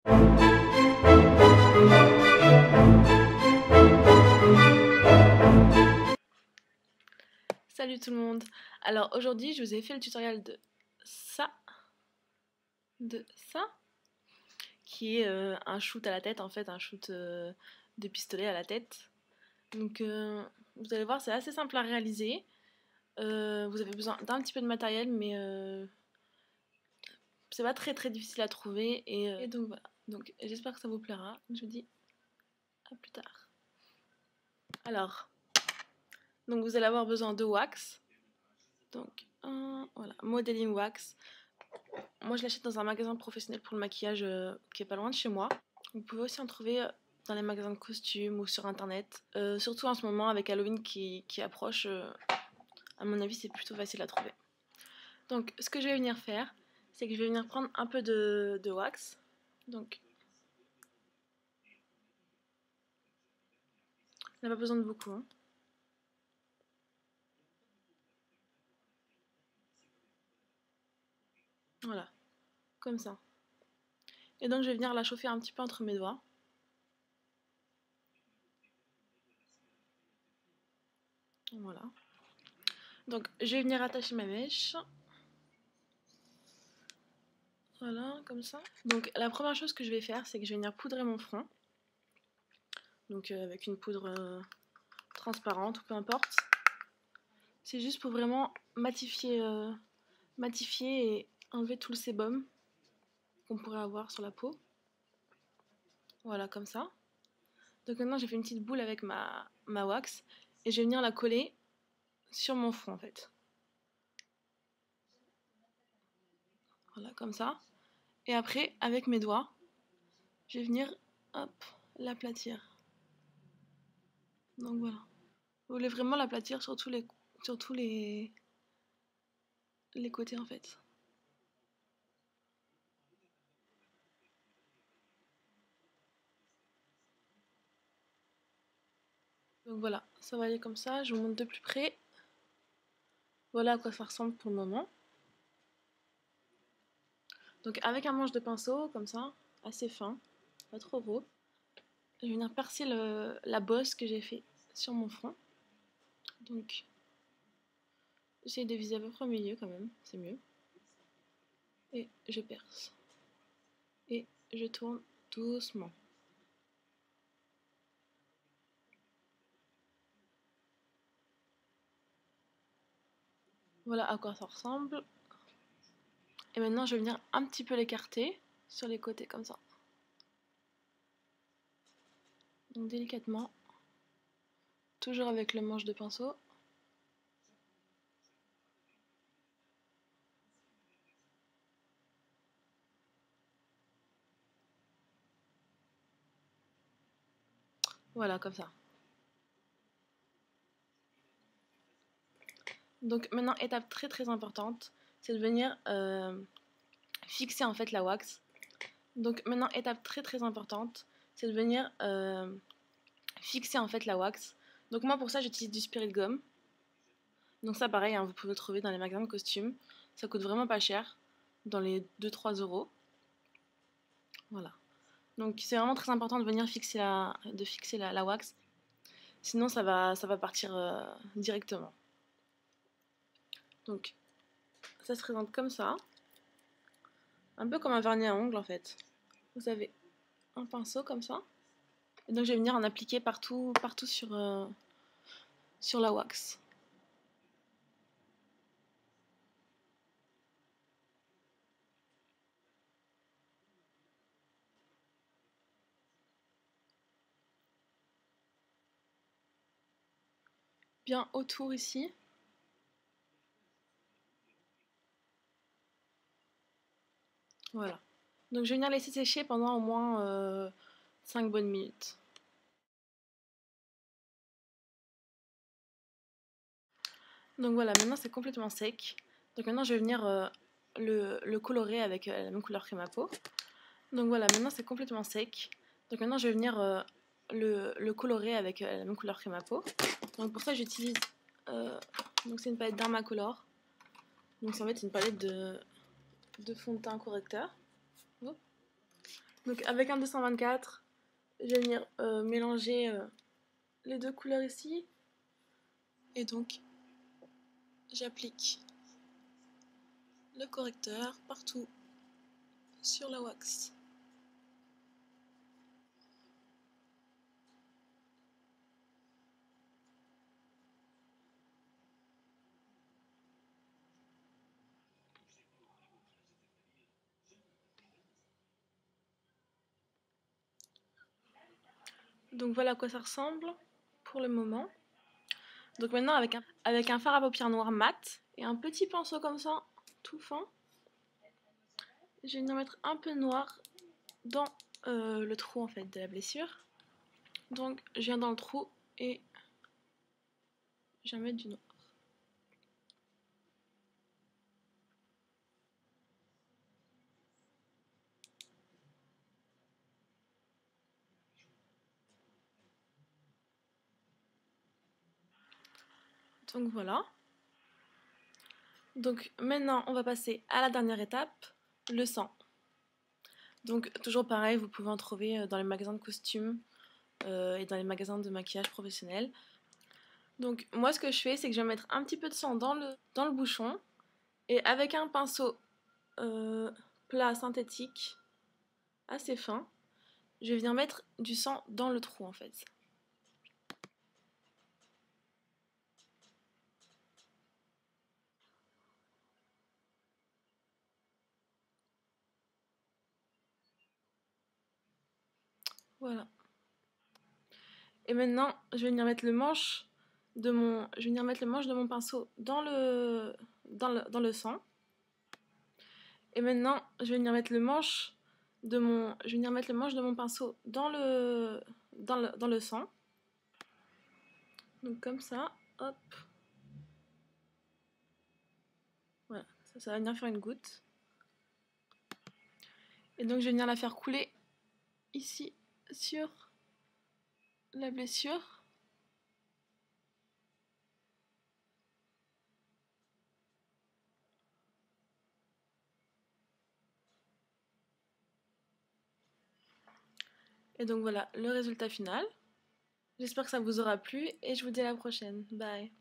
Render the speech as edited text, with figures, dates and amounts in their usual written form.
Salut tout le monde. Alors aujourd'hui je vous ai fait le tutoriel ça, de ça, qui est un shoot à la tête, en fait un shoot de pistolet à la tête. Donc vous allez voir, c'est assez simple à réaliser. Vous avez besoin d'un petit peu de matériel, mais c'est pas très difficile à trouver. Et donc voilà. Donc j'espère que ça vous plaira. Je vous dis à plus tard. Alors, donc vous allez avoir besoin de wax. Donc voilà, modeling wax. Moi je l'achète dans un magasin professionnel pour le maquillage qui est pas loin de chez moi. Vous pouvez aussi en trouver dans les magasins de costumes ou sur internet. Surtout en ce moment avec Halloween qui approche, à mon avis c'est plutôt facile à trouver. Donc ce que je vais venir faire, c'est que je vais venir prendre un peu de wax. Donc on n'a pas besoin de beaucoup. Hein. Voilà, comme ça. Et donc je vais venir la chauffer un petit peu entre mes doigts. Voilà. Donc je vais venir attacher ma mèche. Voilà, comme ça. Donc la première chose que je vais faire, c'est que je vais venir poudrer mon front. Donc avec une poudre transparente ou peu importe. C'est juste pour vraiment matifier et enlever tout le sébum qu'on pourrait avoir sur la peau. Voilà, comme ça. Donc maintenant j'ai fait une petite boule avec ma wax et je vais venir la coller sur mon front en fait. Voilà, comme ça. Et après, avec mes doigts, je vais venir, hop, l'aplatir. Donc voilà. Vous voulez vraiment l'aplatir sur tous les côtés en fait. Donc voilà, ça va aller comme ça, je vous montre de plus près. Voilà à quoi ça ressemble pour le moment. Donc avec un manche de pinceau, comme ça, assez fin, pas trop gros, je vais venir percer la bosse que j'ai fait sur mon front. Donc j'essaie de viser à peu près au milieu quand même, c'est mieux. Et je perce. Et je tourne doucement. Voilà à quoi ça ressemble. Et maintenant je vais venir un petit peu l'écarter sur les côtés comme ça. Donc délicatement, toujours avec le manche de pinceau. Voilà, comme ça. Donc maintenant, étape très importante, c'est de venir fixer en fait la wax. Donc maintenant, étape très importante, c'est de venir fixer en fait la wax. Donc moi pour ça, j'utilise du Spirit Gum. Donc ça pareil, hein, vous pouvez le trouver dans les magasins de costumes. Ça coûte vraiment pas cher, dans les 2-3 euros. Voilà. Donc c'est vraiment très important de venir fixer la wax. Sinon ça va partir directement. Donc ça se présente comme ça. Un peu comme un vernis à ongles en fait. Vous avez un pinceau comme ça. Et donc je vais venir en appliquer partout sur la wax. Bien autour ici. Voilà. Donc je vais venir laisser sécher pendant au moins 5 bonnes minutes. Donc voilà, maintenant c'est complètement sec. Donc maintenant je vais venir le colorer avec la même couleur que ma peau. Donc voilà, maintenant c'est complètement sec. Donc maintenant je vais venir le colorer avec la même couleur que ma peau. Donc pour ça j'utilise, donc c'est une palette Dermacolor. Donc en fait c'est une palette de fond de teint correcteur. Donc avec un 224, je vais venir mélanger les deux couleurs ici. Et donc, j'applique le correcteur partout sur la wax. Donc voilà à quoi ça ressemble pour le moment. Donc maintenant avec un fard à paupières noir mat et un petit pinceau comme ça, tout fin, je vais venir mettre un peu de noir dans le trou en fait de la blessure. Donc je viens dans le trou et je vais mettre du noir. Donc voilà. Donc maintenant on va passer à la dernière étape, le sang. Donc toujours pareil, vous pouvez en trouver dans les magasins de costumes et dans les magasins de maquillage professionnel. Donc moi ce que je fais c'est que je vais mettre un petit peu de sang dans le bouchon et avec un pinceau plat synthétique assez fin, je vais venir mettre du sang dans le trou en fait. Voilà. Et maintenant, je vais venir mettre le manche de mon pinceau dans le sang. Et maintenant, je vais venir mettre le manche de mon pinceau dans le sang. Donc comme ça, hop. Voilà, ça va venir faire une goutte. Et donc je vais venir la faire couler ici sur la blessure. Et donc voilà le résultat final. J'espère que ça vous aura plu et je vous dis à la prochaine. Bye.